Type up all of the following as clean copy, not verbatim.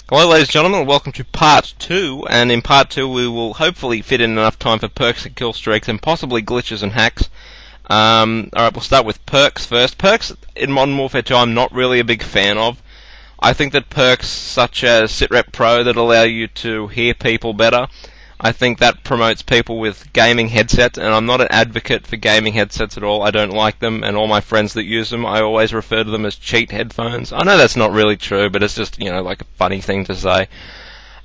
Hello ladies and gentlemen, welcome to part 2, and in part 2 we will hopefully fit in enough time for perks and kill streaks and possibly glitches and hacks. Alright, we'll start with perks first. Perks in Modern Warfare 2 I'm not really a big fan of. I think that perks such as SitRep Pro that allow you to hear people better, I think that promotes people with gaming headsets, and I'm not an advocate for gaming headsets at all. I don't like them, and all my friends that use them, I always refer to them as cheat headphones. I know that's not really true, but it's just, like a funny thing to say.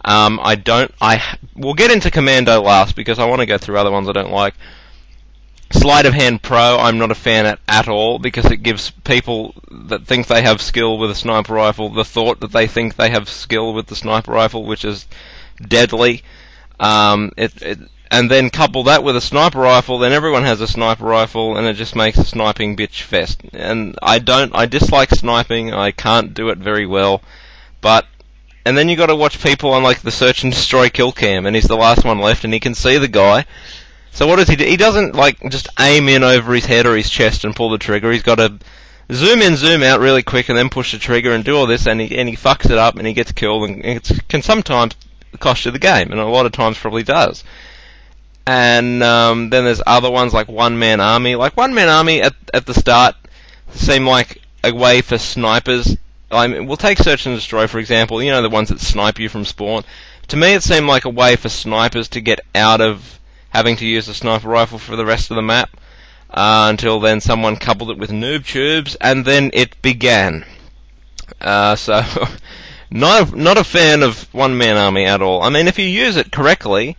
We'll get into Commando last, because I want to go through other ones I don't like. Sleight of Hand Pro, I'm not a fan at all, because it gives people that think they have skill with a sniper rifle the thought that they think they have skill with the sniper rifle, which is deadly. And then couple that with a sniper rifle, then everyone has a sniper rifle, and it just makes a sniping bitch fest. And I dislike sniping, I can't do it very well, and then you gotta watch people on like the search and destroy kill cam, and he's the last one left, and he can see the guy. So what does he do? He doesn't just aim in over his head or his chest and pull the trigger. He's gotta zoom in, zoom out really quick, and then push the trigger and do all this, and he fucks it up, and he gets killed, and it can sometimes cost you the game, and a lot of times probably does. And then there's other ones like One Man Army. Like One Man Army at the start seemed like a way for snipers. I mean, we'll take Search and Destroy for example. The ones that snipe you from spawn. To me, it seemed like a way for snipers to get out of having to use a sniper rifle for the rest of the map. Until then, someone coupled it with noob tubes, and then it began. So. Not a fan of One Man Army at all. I mean, if you use it correctly,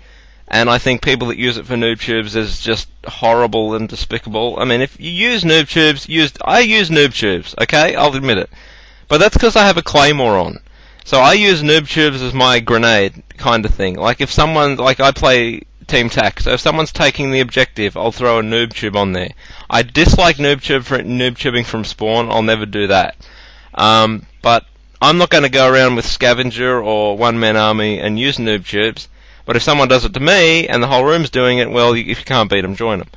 and I think people that use it for noob tubes is just horrible and despicable. I mean, if you use noob tubes, I use noob tubes, okay? I'll admit it. But that's because I have a claymore on. So I use noob tubes as my grenade kind of thing. Like if someone, I play Team TAC, so if someone's taking the objective, I'll throw a noob tube on there. I dislike noob tubing from spawn, I'll never do that. But I'm not going to go around with Scavenger or One Man Army and use noob tubes, but if someone does it to me and the whole room's doing it, well, if you can't beat them, join them.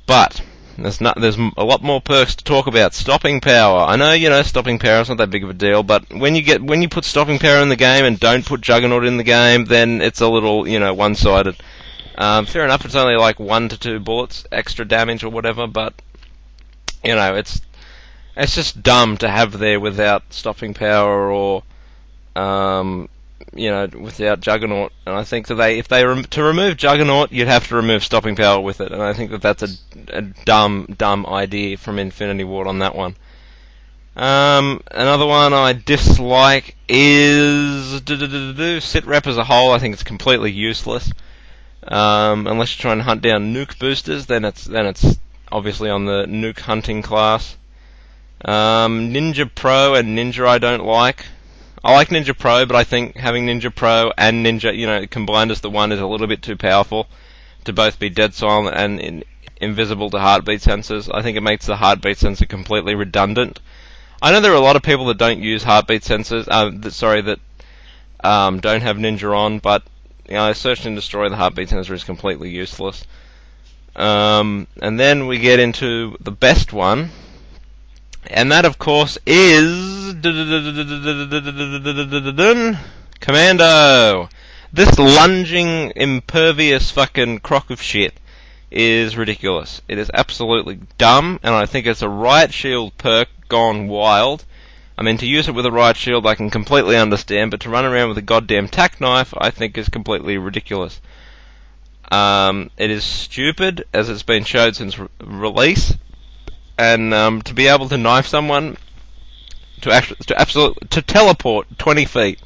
But there's a lot more perks to talk about. Stopping power. I know, stopping power is not that big of a deal, but when you put stopping power in the game and don't put Juggernaut in the game, then it's a little, one-sided. Fair enough, it's only like 1 to 2 bullets, extra damage or whatever, but, it's just dumb to have there without stopping power or, without Juggernaut. And I think that to remove Juggernaut, you'd have to remove stopping power with it. And I think that that's a dumb idea from Infinity Ward on that one. Another one I dislike is SitRep as a whole. I think it's completely useless. Unless you're trying to hunt down nuke boosters, then it's obviously on the nuke hunting class. Ninja Pro and Ninja I don't like. I like Ninja Pro, but I think having Ninja Pro and Ninja, combined as the one is a little bit too powerful to both be dead silent and invisible to heartbeat sensors. I think it makes the heartbeat sensor completely redundant. I know there are a lot of people that don't use heartbeat sensors, that don't have Ninja on, but, Search and Destroy, the heartbeat sensor is completely useless. And then we get into the best one, and that, of course, is Commando. This lunging, impervious fucking crock of shit is ridiculous. It is absolutely dumb, and I think it's a riot shield perk gone wild. I mean, to use it with a riot shield I can completely understand, but to run around with a goddamn tack knife I think is completely ridiculous. It is stupid, as it's been showed since release. And to be able to knife someone, to teleport 20 feet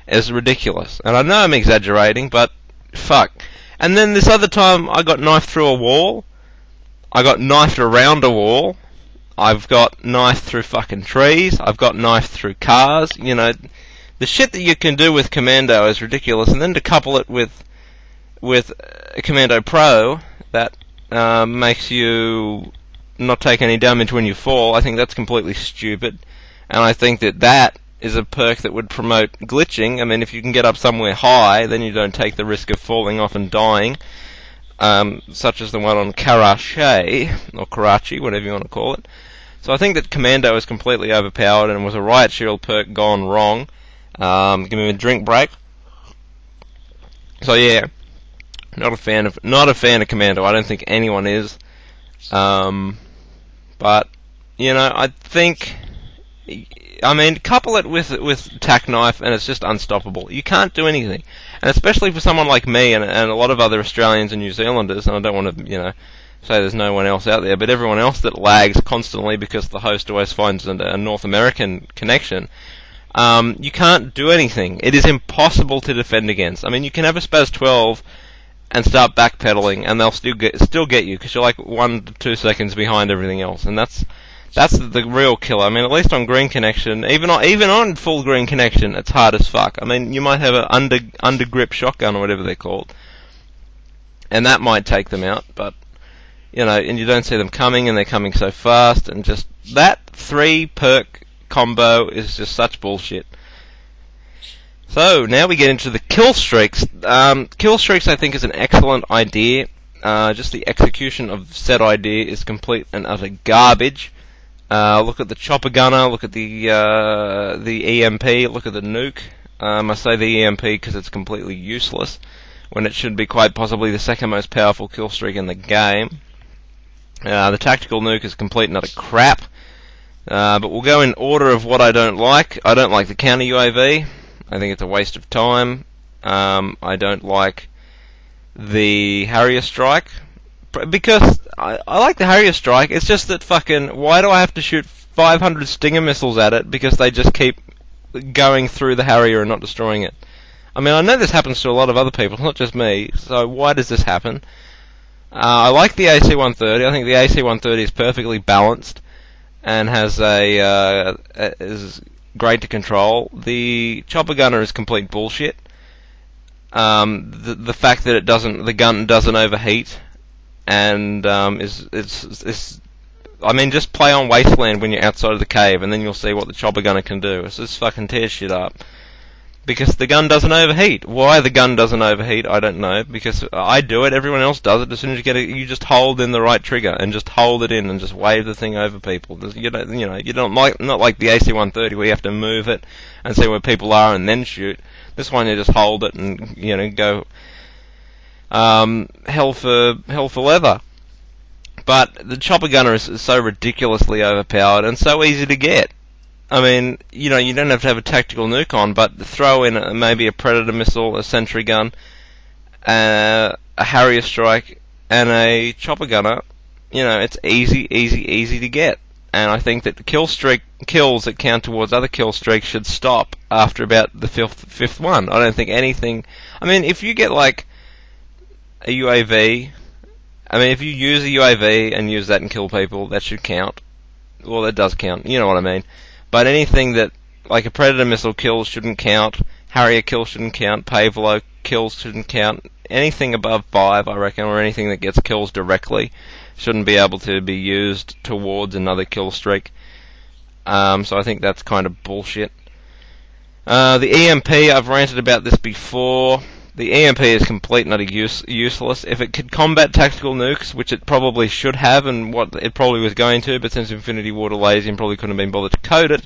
is ridiculous. And I know I'm exaggerating, but fuck. And then this other time I got knifed through a wall, I got knifed around a wall, I've got knifed through fucking trees, I've got knifed through cars, the shit that you can do with Commando is ridiculous. And then to couple it with Commando Pro, that makes you not take any damage when you fall, I think that's completely stupid. And I think that is a perk that would promote glitching. I mean, if you can get up somewhere high, then you don't take the risk of falling off and dying. Such as the one on Karachi, or Karachi, whatever you want to call it. So I think that Commando is completely overpowered and was a riot shield perk gone wrong. Give me a drink break. So yeah, not a fan of Commando. I don't think anyone is. But you know, I think, I mean, couple it with tack knife, and it's just unstoppable. You can't do anything, and especially for someone like me and a lot of other Australians and New Zealanders. And I don't want to, you know, say there's no one else out there, but everyone else that lags constantly because the host always finds a North American connection. You can't do anything. It is impossible to defend against. I mean, you can have a Spaz 12 and start backpedaling, and they'll still get you because you're like 1 to 2 seconds behind everything else, and that's the real killer. I mean, at least on green connection, even on full green connection, it's hard as fuck. I mean, you might have an under grip shotgun or whatever they're called, and that might take them out, but you know, and you don't see them coming, and they're coming so fast, and just that 3 perk combo is just such bullshit. So now we get into the kill streaks. Kill streaks, I think, is an excellent idea. Just the execution of said idea is complete and utter garbage. Look at the chopper gunner. Look at the EMP. Look at the nuke. I say the EMP because it's completely useless when it should be quite possibly the second most powerful kill streak in the game. The tactical nuke is complete and utter crap. But we'll go in order of what I don't like. I don't like the counter UAV. I think it's a waste of time. I don't like the Harrier strike because I like the Harrier strike. It's just that fucking, why do I have to shoot 500 Stinger missiles at it because they just keep going through the Harrier and not destroying it? I mean, I know this happens to a lot of other people, not just me. So why does this happen? I like the AC-130. I think the AC-130 is perfectly balanced and has is great to control. The chopper gunner is complete bullshit. The fact that the gun doesn't overheat, and is I mean, just play on Wasteland when you're outside of the cave, and then you'll see what the chopper gunner can do. It's just fucking tears shit up. Because the gun doesn't overheat. Why the gun doesn't overheat, I don't know. Because I do it, everyone else does it. As soon as you get it, you just hold in the right trigger and just hold it in and just wave the thing over people. You don't not like the AC-130 where you have to move it and see where people are and then shoot. This one you just hold it and go hell for leather. But the chopper gunner is so ridiculously overpowered and so easy to get. I mean, you don't have to have a tactical nuke on, but throw in maybe a Predator missile, a sentry gun, a Harrier strike, and a chopper gunner. It's easy to get. And I think that the kills that count towards other kill streaks should stop after about the fifth one. I don't think anything. I mean, if you get like a UAV, I mean, if you use a UAV and use that and kill people, that should count. Well, that does count. You know what I mean. But anything that, like a Predator missile kills shouldn't count, Harrier kills shouldn't count, Pavlo kills shouldn't count. Anything above 5, I reckon, or anything that gets kills directly shouldn't be able to be used towards another kill streak. So I think that's kind of bullshit. The EMP, I've ranted about this before. The EMP is complete and utter useless. If it could combat tactical nukes, which it probably should have, and what it probably was going to, but since Infinity War delays, it probably couldn't have been bothered to code it.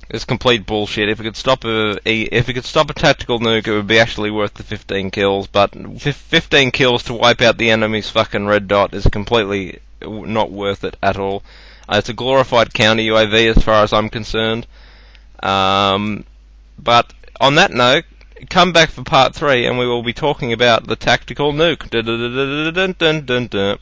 It's complete bullshit. If it could stop a tactical nuke, it would be actually worth the 15 kills. But 15 kills to wipe out the enemy's fucking red dot is completely not worth it at all. It's a glorified counter UAV as far as I'm concerned. But on that note, come back for part 3 and we will be talking about the tactical nuke. Dun, dun, dun, dun, dun, dun, dun.